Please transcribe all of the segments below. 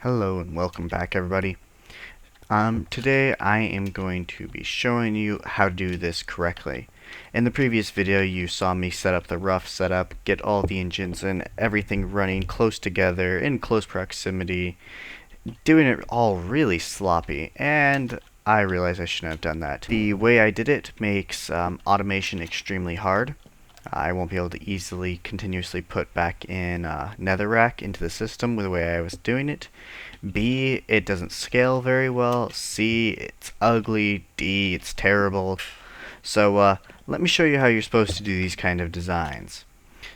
Hello and welcome back everybody. Today I am going to be showing you how to do this correctly. In the previous video you saw me set up the rough setup, get all the engines and everything running close together in close proximity, doing it all really sloppy, and I realize I shouldn't have done that. The way I did it makes automation extremely hard. I won't be able to easily continuously put back in netherrack into the system with the way I was doing it. B, it doesn't scale very well. C, it's ugly. D, it's terrible. So let me show you how you're supposed to do these kind of designs.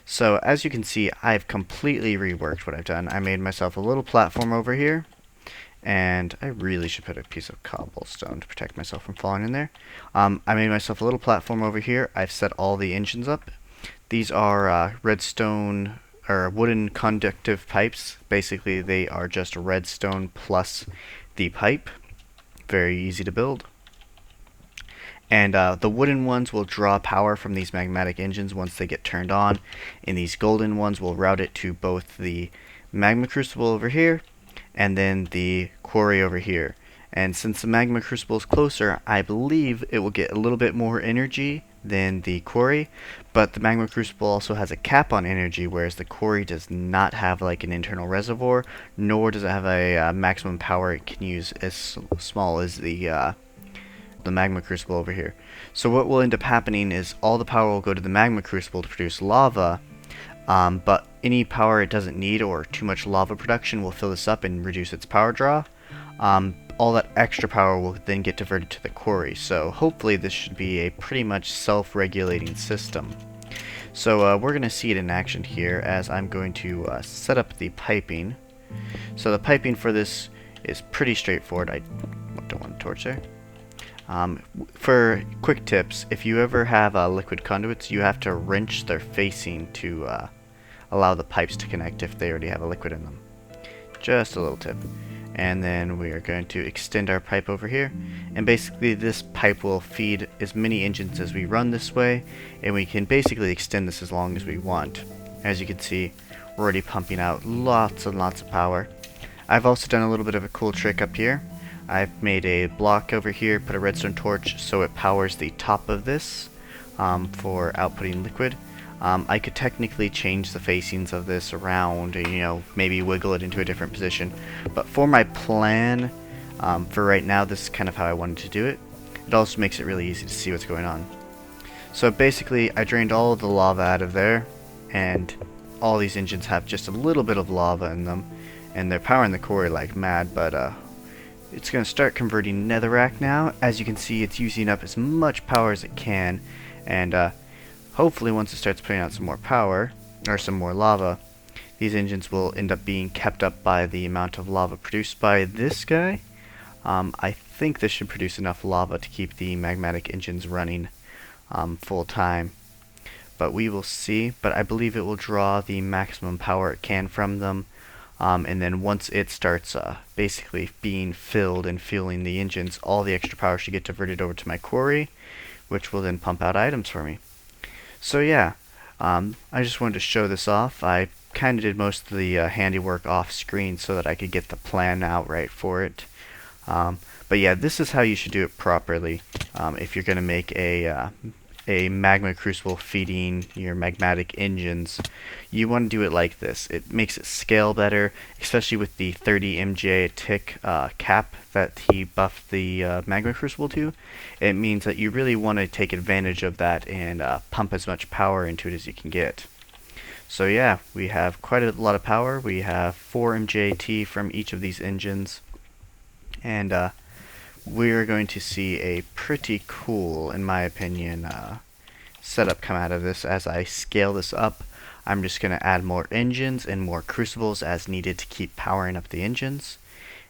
So as you can see, I've completely reworked what I've done. I made myself a little platform over here, and I really should put a piece of cobblestone to protect myself from falling in there. I made myself a little platform over here. I've set all the engines up. These are redstone or wooden conductive pipes. Basically, they are just redstone plus the pipe. Very easy to build. And the wooden ones will draw power from these magmatic engines once they get turned on, and these golden ones will route it to both the magma crucible over here and then the quarry over here. And since the magma crucible is closer, I believe it will get a little bit more energy than the quarry, but the magma crucible also has a cap on energy, whereas the quarry does not have like an internal reservoir, nor does it have a maximum power it can use as small as the magma crucible over here. So what will end up happening is all the power will go to the magma crucible to produce lava, but any power it doesn't need or too much lava production will fill this up and reduce its power draw. All that extra power will then get diverted to the quarry, so hopefully this should be a pretty much self-regulating system. So we're going to see it in action here as I'm going to set up the piping. So the piping for this is pretty straightforward. I don't want a torch there. For quick tips, if you ever have liquid conduits, you have to wrench their facing to allow the pipes to connect if they already have a liquid in them. Just a little tip. And then we are going to extend our pipe over here, and basically this pipe will feed as many engines as we run this way, and we can basically extend this as long as we want. As you can see, we're already pumping out lots and lots of power. I've also done a little bit of a cool trick up here. I've made a block over here, put a redstone torch so it powers the top of this for outputting liquid. I could technically change the facings of this around, maybe wiggle it into a different position, but for my plan, for right now, this is kind of how I wanted to do it. It also makes it really easy to see what's going on. So basically, I drained all of the lava out of there, and all these engines have just a little bit of lava in them, and they're powering the quarry like mad, but it's going to start converting netherrack now. As you can see, it's using up as much power as it can, and hopefully once it starts putting out some more power, or some more lava, these engines will end up being kept up by the amount of lava produced by this guy. I think this should produce enough lava to keep the magmatic engines running full time. But we will see, but I believe it will draw the maximum power it can from them. And then once it starts basically being filled and fueling the engines, all the extra power should get diverted over to my quarry, which will then pump out items for me. So yeah, I just wanted to show this off. I kind of did most of the handiwork off screen so that I could get the plan out right for it. But yeah, this is how you should do it properly if you're going to make a magma crucible feeding your magmatic engines. You want to do it like this. It makes it scale better, especially with the 30 MJ tick cap that he buffed the magma crucible to. It means that you really want to take advantage of that and pump as much power into it as you can get. So yeah, we have quite a lot of power. We have 4 MJT from each of these engines, and we're going to see a pretty cool, in my opinion, setup come out of this. As I scale this up, I'm just going to add more engines and more crucibles as needed to keep powering up the engines,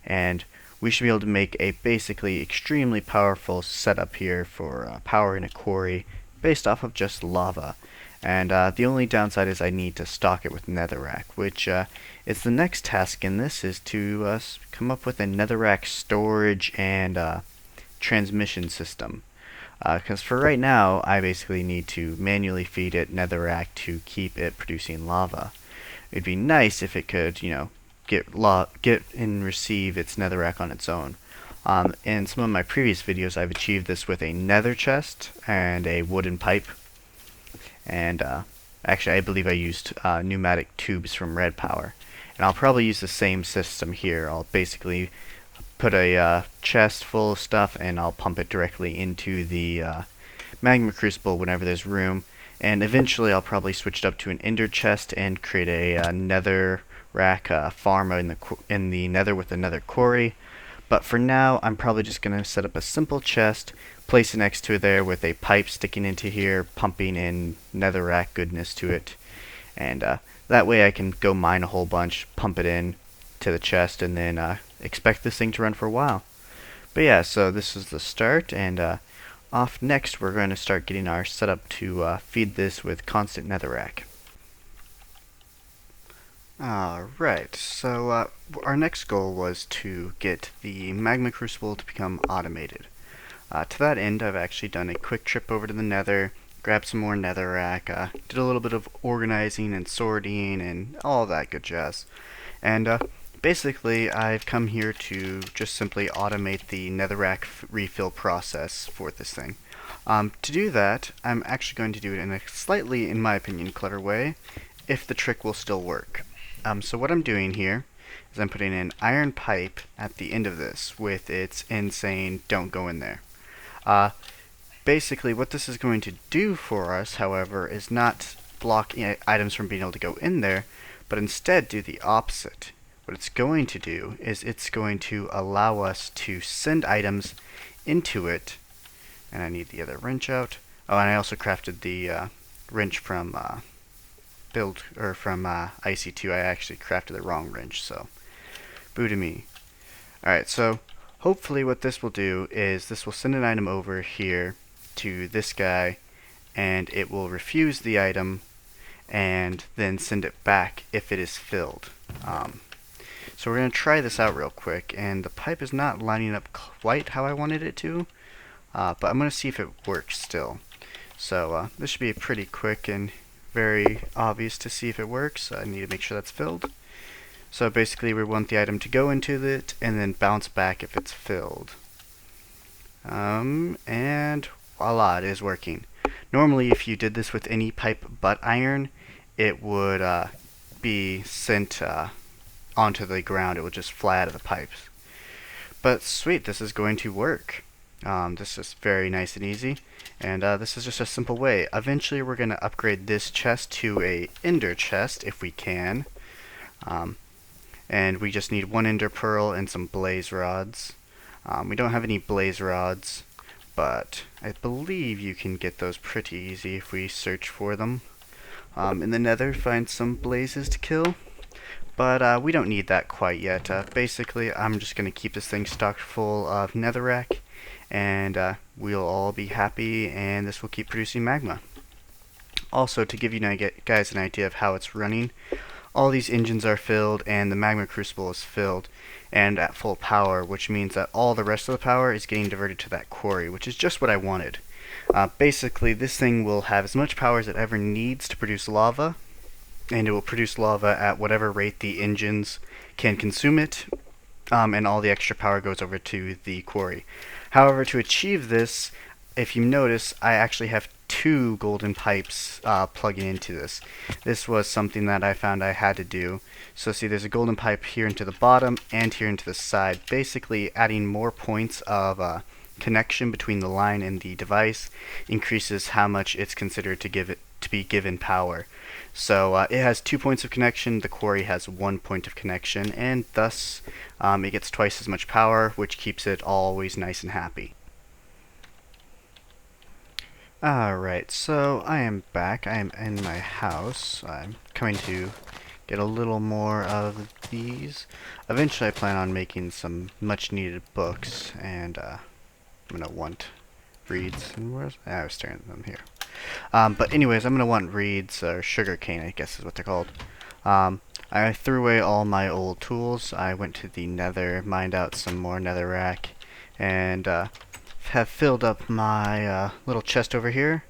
and we should be able to make a basically extremely powerful setup here for powering a quarry based off of just lava. And the only downside is I need to stock it with netherrack, which is the next task in this, is to come up with a netherrack storage and transmission system. Because for right now, I basically need to manually feed it netherrack to keep it producing lava. It'd be nice if it could, get and receive its netherrack on its own. In some of my previous videos, I've achieved this with a nether chest and a wooden pipe, and actually I believe I used pneumatic tubes from Red Power, and I'll probably use the same system here. I'll basically put a chest full of stuff and I'll pump it directly into the magma crucible whenever there's room, and eventually I'll probably switch it up to an ender chest and create a nether rack farm in the nether with another quarry. But for now, I'm probably just going to set up a simple chest, place it next to there with a pipe sticking into here, pumping in netherrack goodness to it, and that way I can go mine a whole bunch, pump it in to the chest, and then expect this thing to run for a while. But yeah, so this is the start, and off next we're going to start getting our setup to feed this with constant netherrack. Alright, so our next goal was to get the magma crucible to become automated. To that end, I've actually done a quick trip over to the nether, grabbed some more netherrack, did a little bit of organizing and sorting and all that good jazz. And basically, I've come here to just simply automate the netherrack refill process for this thing. To do that, I'm actually going to do it in a slightly, in my opinion, clever way, if the trick will still work. So what I'm doing here is I'm putting an iron pipe at the end of this with its end saying don't go in there. Basically what this is going to do for us, however, is not block items from being able to go in there, but instead do the opposite. What it's going to do is it's going to allow us to send items into it, and I need the other wrench out. Oh, and I also crafted the wrench from IC2. I actually crafted the wrong wrench, so boo to me. Alright, so hopefully what this will do is this will send an item over here to this guy, and it will refuse the item and then send it back if it is filled. So we're going to try this out real quick, and the pipe is not lining up quite how I wanted it to, but I'm going to see if it works still. So this should be pretty quick and very obvious to see if it works. I need to make sure that's filled. So basically we want the item to go into it and then bounce back if it's filled. And voila, it is working. Normally if you did this with any pipe but iron, it would be sent onto the ground. It would just fly out of the pipes. But sweet, this is going to work. This is very nice and easy, and this is just a simple way. Eventually we're going to upgrade this chest to a ender chest if we can, and we just need one ender pearl and some blaze rods. We don't have any blaze rods, but I believe you can get those pretty easy if we search for them. In the nether, find some blazes to kill, but we don't need that quite yet. Basically I'm just going to keep this thing stocked full of netherrack, and we'll all be happy, and this will keep producing magma. Also, to give you guys an idea of how it's running, all these engines are filled and the magma crucible is filled and at full power, which means that all the rest of the power is getting diverted to that quarry, which is just what I wanted. Basically this thing will have as much power as it ever needs to produce lava, and it will produce lava at whatever rate the engines can consume it, and all the extra power goes over to the quarry. However, to achieve this, if you notice, I actually have two golden pipes plugging into this. This was something that I found I had to do. So see, there's a golden pipe here into the bottom and here into the side, basically adding more points of connection between the line and the device increases how much it's considered to be given power. So it has 2 points of connection, the quarry has 1 point of connection, and thus it gets twice as much power, which keeps it always nice and happy. Alright, so I am back. I am in my house. I'm coming to get a little more of these. Eventually I plan on making some much needed books, and I'm gonna want reeds. And I was staring at them here. But anyways, I'm gonna want reeds, or sugar cane I guess is what they're called. I threw away all my old tools. I went to the nether, mined out some more netherrack, and have filled up my little chest over here.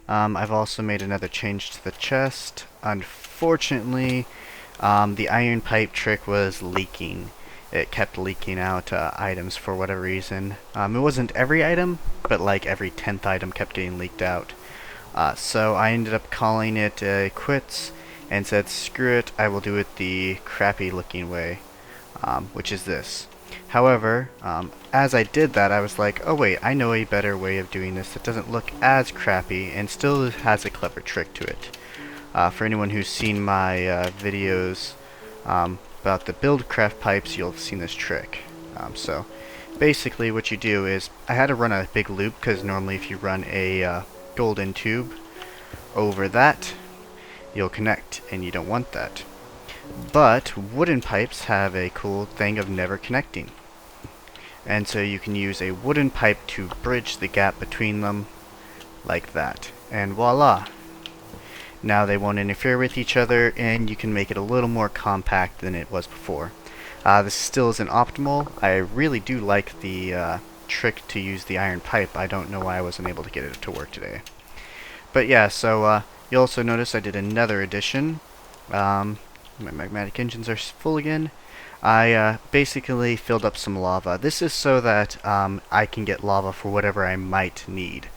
I've also made another change to the chest. Unfortunately, The iron pipe trick was leaking. It kept leaking out items for whatever reason. It wasn't every item, but like every 10th item kept getting leaked out. So I ended up calling it quits and said, screw it, I will do it the crappy looking way, which is this. However, as I did that, I was like, oh wait, I know a better way of doing this that doesn't look as crappy and still has a clever trick to it. For anyone who's seen my videos about the Buildcraft pipes, you'll have seen this trick. So basically what you do is, I had to run a big loop because normally if you run a golden tube over that, you'll connect, and you don't want that. But wooden pipes have a cool thing of never connecting. And so you can use a wooden pipe to bridge the gap between them like that. And voila! Now they won't interfere with each other, and you can make it a little more compact than it was before. This still isn't optimal. I really do like the trick to use the iron pipe. I don't know why I wasn't able to get it to work today. But yeah, so you'll also notice I did another addition. My magmatic engines are full again. I basically filled up some lava. This is so that I can get lava for whatever I might need.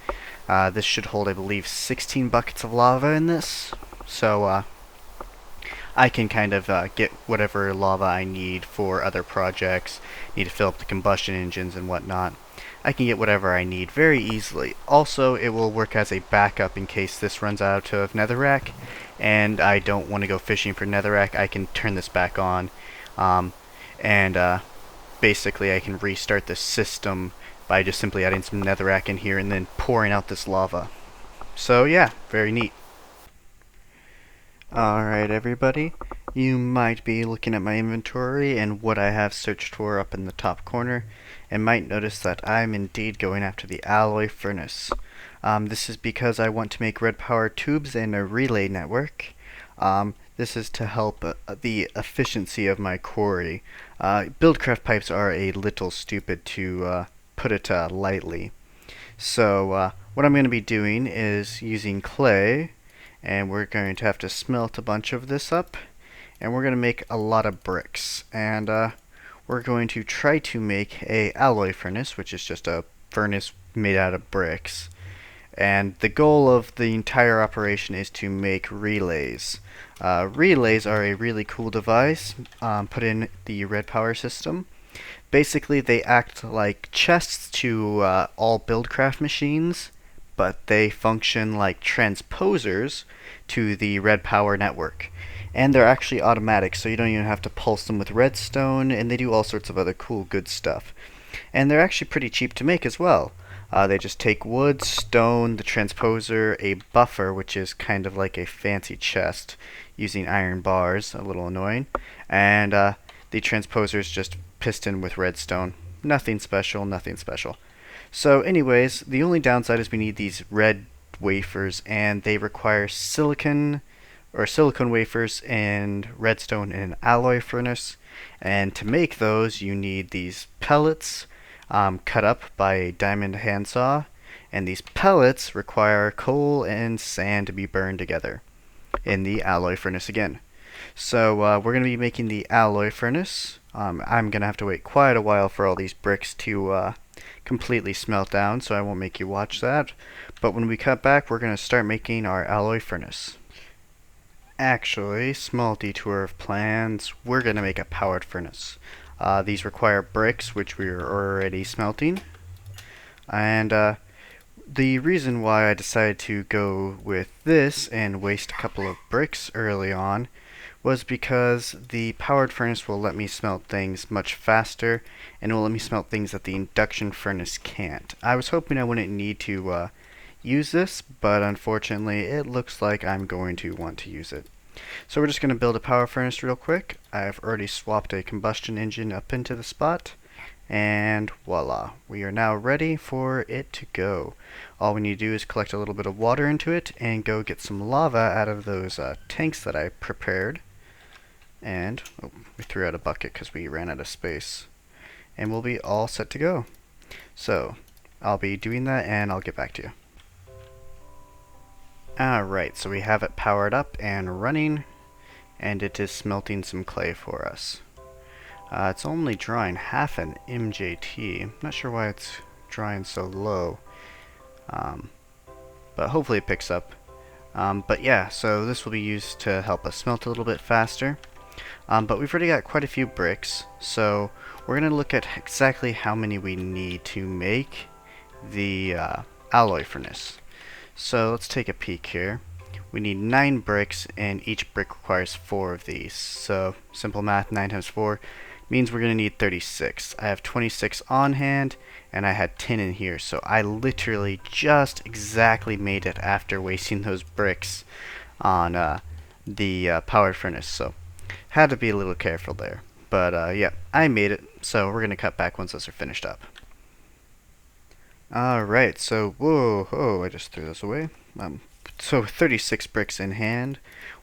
This should hold, I believe, 16 buckets of lava in this. So I can kind of get whatever lava I need for other projects. Need to fill up the combustion engines and whatnot. I can get whatever I need very easily. Also, it will work as a backup in case this runs out of netherrack and I don't want to go fishing for netherrack. I can turn this back on, and basically I can restart the system by just simply adding some netherrack in here and then pouring out this lava. So yeah, very neat. Alright everybody, you might be looking at my inventory and what I have searched for up in the top corner, and might notice that I'm indeed going after the alloy furnace. This is because I want to make red power tubes and a relay network. This is to help the efficiency of my quarry. Buildcraft pipes are a little stupid, to put it lightly. So what I'm going to be doing is using clay, and we're going to have to smelt a bunch of this up, and we're going to make a lot of bricks. And we're going to try to make a alloy furnace, which is just a furnace made out of bricks. And the goal of the entire operation is to make relays. Relays are a really cool device put in the red power system. Basically, they act like chests to all Buildcraft machines, but they function like transposers to the red power network. And they're actually automatic, so you don't even have to pulse them with redstone, and they do all sorts of other cool, good stuff. And they're actually pretty cheap to make as well. They just take wood, stone, the transposer, a buffer, which is kind of like a fancy chest, using iron bars, a little annoying, and the transposer is just piston with redstone. Nothing special, nothing special. So anyways, the only downside is we need these red wafers, and they require silicon wafers and redstone in an alloy furnace. And to make those, you need these pellets cut up by a diamond handsaw, and these pellets require coal and sand to be burned together in the alloy furnace again. So we're going to be making the alloy furnace. I'm going to have to wait quite a while for all these bricks to completely smelt down, so I won't make you watch that. But when we cut back, we're going to start making our alloy furnace. Actually, small detour of plans, we're going to make a powered furnace. These require bricks, which we are already smelting. And the reason why I decided to go with this and waste a couple of bricks early on was because the powered furnace will let me smelt things much faster, and it will let me smelt things that the induction furnace can't. I was hoping I wouldn't need to use this, but unfortunately it looks like I'm going to want to use it. So we're just going to build a power furnace real quick. I've already swapped a combustion engine up into the spot, and voila, we are now ready for it to go. All we need to do is collect a little bit of water into it and go get some lava out of those tanks that I prepared. And we threw out a bucket because we ran out of space, and we'll be all set to go. So I'll be doing that and I'll get back to you. Alright, so we have it powered up and running, and it is smelting some clay for us. It's only drawing half an MJT. I'm not sure why it's drawing so low, but hopefully it picks up. But yeah, so this will be used to help us smelt a little bit faster. But we've already got quite a few bricks, so we're going to look at exactly how many we need to make the alloy furnace. So let's take a peek here. We need 9 bricks, and each brick requires 4 of these. So simple math, 9 times 4 means we're going to need 36. I have 26 on hand, and I had 10 in here, so I literally just exactly made it after wasting those bricks on the power furnace. So had to be a little careful there. But yeah, I made it, so we're going to cut back once those are finished up. Alright, so, whoa, I just threw this away. So 36 bricks in hand,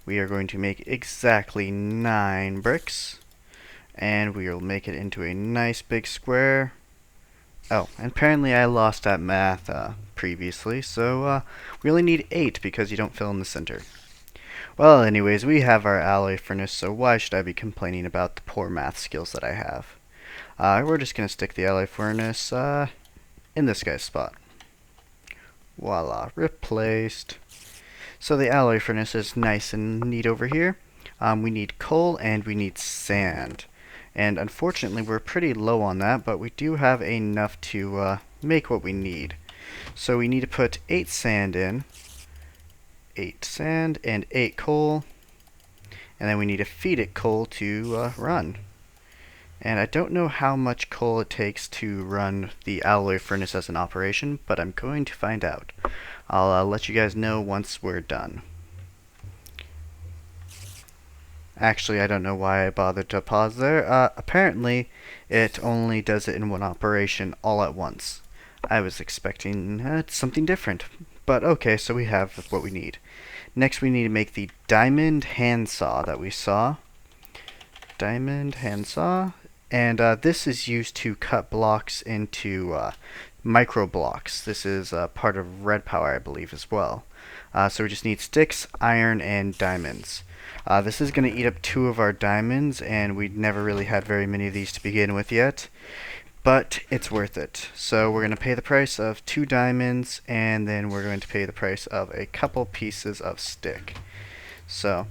we are going to make exactly 9 bricks, and we will make it into a nice big square. Oh, and apparently I lost that math previously, so we only need 8 because you don't fill in the center. Well, anyways, we have our alloy furnace, so why should I be complaining about the poor math skills that I have? We're just going to stick the alloy furnace in this guy's spot. Voila, replaced. So the alloy furnace is nice and neat over here. We need coal and we need sand. And unfortunately we're pretty low on that, but we do have enough to make what we need. So we need to put 8 sand in, 8 sand and 8 coal, and then we need to feed it coal to run. And I don't know how much coal it takes to run the alloy furnace as an operation, but I'm going to find out. I'll let you guys know once we're done. Actually, I don't know why I bothered to pause there. Apparently, it only does it in one operation all at once. I was expecting something different. But okay, so we have what we need. Next, we need to make the diamond handsaw that we saw. Diamond handsaw. And this is used to cut blocks into micro blocks. This is part of red power, I believe, as well. So we just need sticks, iron, and diamonds. This is going to eat up 2 of our diamonds, and we never really had very many of these to begin with yet. But it's worth it. So we're going to pay the price of 2 diamonds, and then we're going to pay the price of a couple pieces of stick. So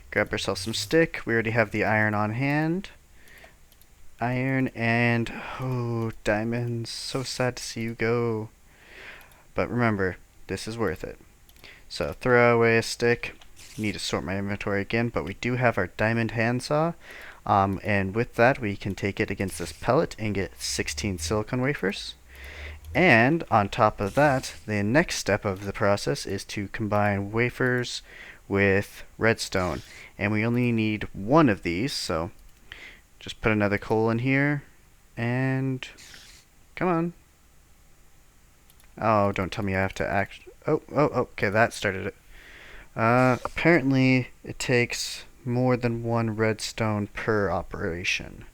grab ourselves some stick. We already have the iron on hand. Iron and, oh, diamonds. So sad to see you go. But remember, this is worth it. So throw away a stick. Need to sort my inventory again, but we do have our diamond handsaw. And with that, we can take it against this pellet and get 16 silicon wafers. And on top of that, the next step of the process is to combine wafers with redstone. And we only need 1 of these, so just put another coal in here, and come on. Oh, don't tell me I have to act. Oh, okay, that started it. Apparently it takes more than 1 redstone per operation.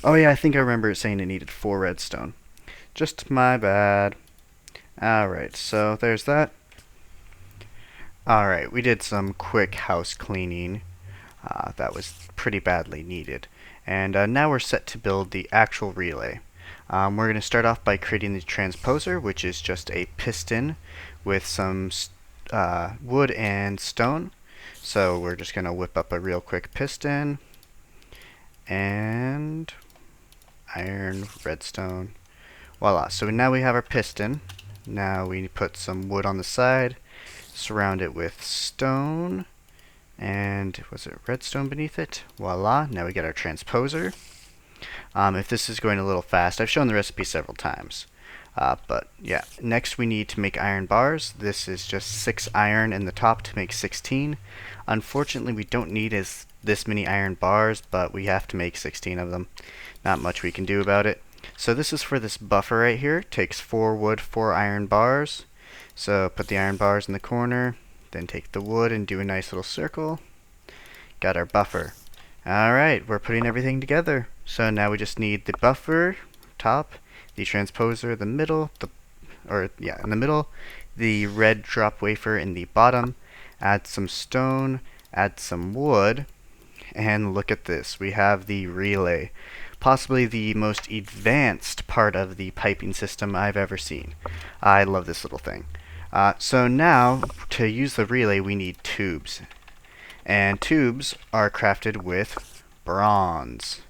Oh yeah, I think I remember it saying it needed 4 redstone. Just my bad. Alright, so there's that. Alright, we did some quick house cleaning. That was pretty badly needed. And now we're set to build the actual relay. We're going to start off by creating the transposer, which is just a piston with some wood and stone. So we're just going to whip up a real quick piston and iron, redstone. Voila. So now we have our piston. Now we put some wood on the side, surround it with stone, and was it redstone beneath it? Voila. Now we get our transposer. If this is going a little fast, I've shown the recipe several times. But yeah, next we need to make iron bars. This is just 6 iron in the top to make 16. Unfortunately, we don't need this many iron bars, but we have to make 16 of them. Not much we can do about it. So this is for this buffer right here. It takes 4 wood, 4 iron bars. So put the iron bars in the corner, then take the wood and do a nice little circle. Got our buffer. Alright, we're putting everything together. So now we just need the buffer, top, the transposer, the middle, in the middle, the red drop wafer in the bottom, add some stone, add some wood, and look at this. We have the relay, possibly the most advanced part of the piping system I've ever seen. I love this little thing. So now, to use the relay, we need tubes. And tubes are crafted with bronze.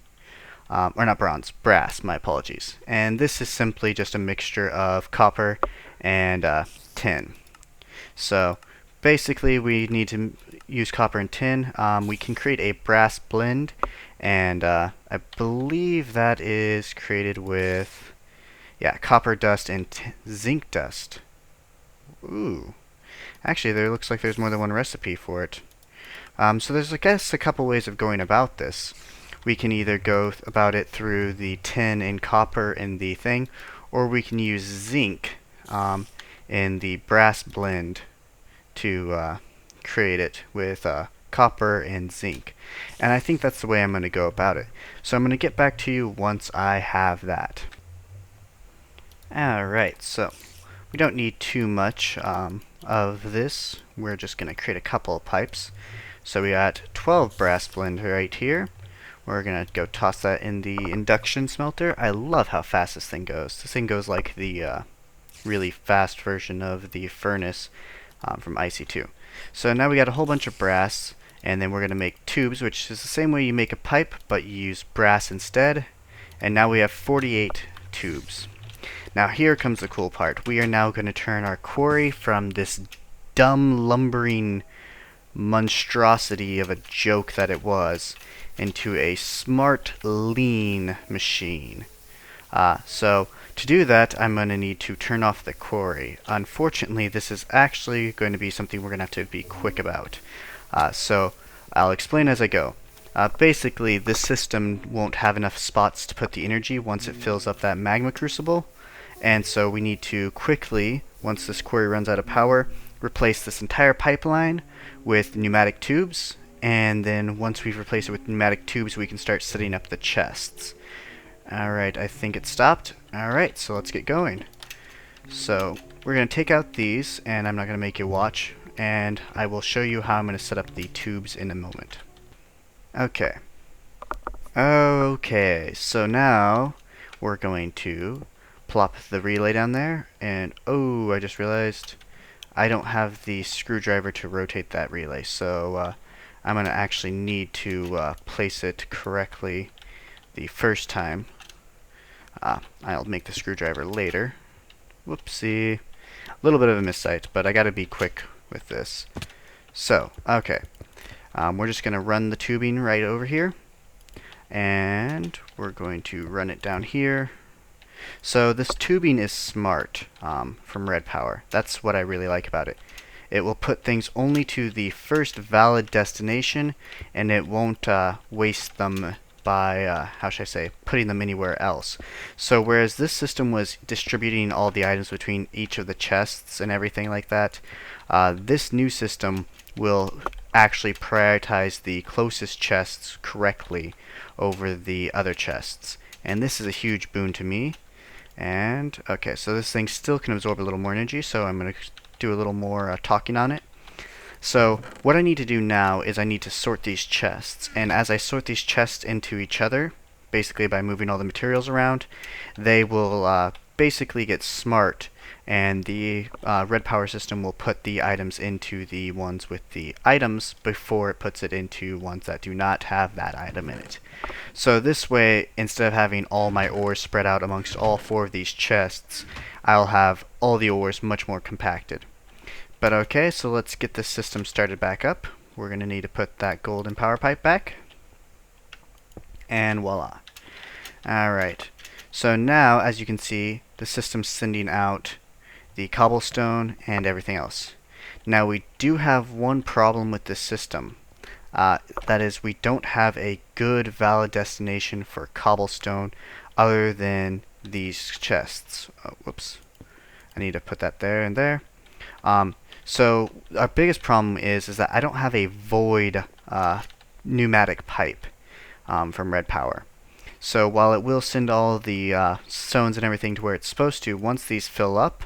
Or not bronze, brass, my apologies. And this is simply just a mixture of copper and tin. So basically we need to use copper and tin. We can create a brass blend, and I believe that is created with, yeah, copper dust and zinc dust. Ooh. Actually, there looks like there's more than one recipe for it. So there's, I guess, a couple ways of going about this. We can either go about it through the tin and copper in the thing, or we can use zinc in the brass blend to create it with copper and zinc. And I think that's the way I'm going to go about it. So I'm going to get back to you once I have that. Alright, so we don't need too much of this. We're just going to create a couple of pipes. So we got 12 brass blend right here. We're going to go toss that in the induction smelter. I love how fast this thing goes. This thing goes like the really fast version of the furnace from IC2. So now we got a whole bunch of brass, and then we're going to make tubes, which is the same way you make a pipe, but you use brass instead. And now we have 48 tubes. Now here comes the cool part. We are now going to turn our quarry from this dumb lumbering monstrosity of a joke that it was into a smart, lean machine. So to do that, I'm going to need to turn off the quarry. Unfortunately, this is actually going to be something we're going to have to be quick about. So I'll explain as I go. Basically, this system won't have enough spots to put the energy once it fills up that magma crucible. And so we need to quickly, once this quarry runs out of power, replace this entire pipeline with pneumatic tubes. And then once we've replaced it with pneumatic tubes, we can start setting up the chests. Alright, I think it stopped. Alright, so let's get going. So we're going to take out these, and I'm not going to make you watch, and I will show you how I'm going to set up the tubes in a moment. Okay. Okay, so now we're going to plop the relay down there, and oh, I just realized I don't have the screwdriver to rotate that relay, so I'm going to actually need to place it correctly the first time. I'll make the screwdriver later. Whoopsie. A little bit of a missight, but I gotta be quick with this. So, okay. We're just gonna run the tubing right over here. And we're going to run it down here. So this tubing is smart from Red Power. That's what I really like about it. It will put things only to the first valid destination, and it won't waste them by, how should I say, putting them anywhere else. So whereas this system was distributing all the items between each of the chests and everything like that, this new system will actually prioritize the closest chests correctly over the other chests. And this is a huge boon to me. And, okay, so this thing still can absorb a little more energy, so I'm going to do a little more talking on it. So what I need to do now is I need to sort these chests, and as I sort these chests into each other, basically by moving all the materials around, they will basically get smart, and the Red Power system will put the items into the ones with the items before it puts it into ones that do not have that item in it. So this way, instead of having all my ores spread out amongst all 4 of these chests, I'll have all the ores much more compacted. But okay, so let's get this system started back up. We're going to need to put that golden power pipe back. And voila. Alright, so now as you can see, the system's sending out the cobblestone and everything else. Now we do have one problem with this system. That is, we don't have a good valid destination for cobblestone other than these chests. Oh, whoops. I need to put that there and there. So our biggest problem is that I don't have a void pneumatic pipe from Red Power. So while it will send all the stones and everything to where it's supposed to, once these fill up,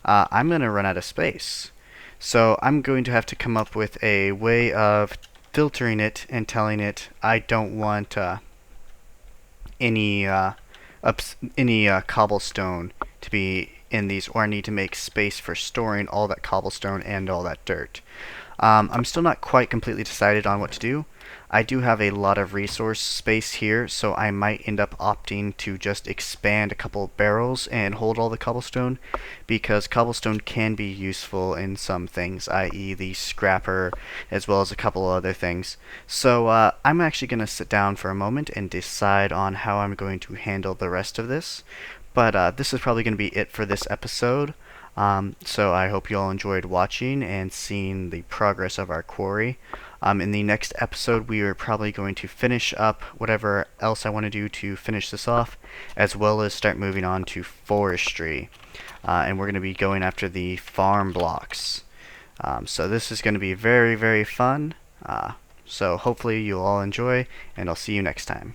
I'm going to run out of space. So I'm going to have to come up with a way of filtering it and telling it I don't want any cobblestone to be in these, or I need to make space for storing all that cobblestone and all that dirt. I'm still not quite completely decided on what to do. I do have a lot of resource space here, so I might end up opting to just expand a couple barrels and hold all the cobblestone, because cobblestone can be useful in some things, i.e. the scrapper, as well as a couple other things. So I'm actually going to sit down for a moment and decide on how I'm going to handle the rest of this. But this is probably going to be it for this episode. So I hope you all enjoyed watching and seeing the progress of our quarry. In the next episode, we are probably going to finish up whatever else I want to do to finish this off, as well as start moving on to forestry. And we're going to be going after the farm blocks. So this is going to be very, very fun. So hopefully you'll all enjoy, and I'll see you next time.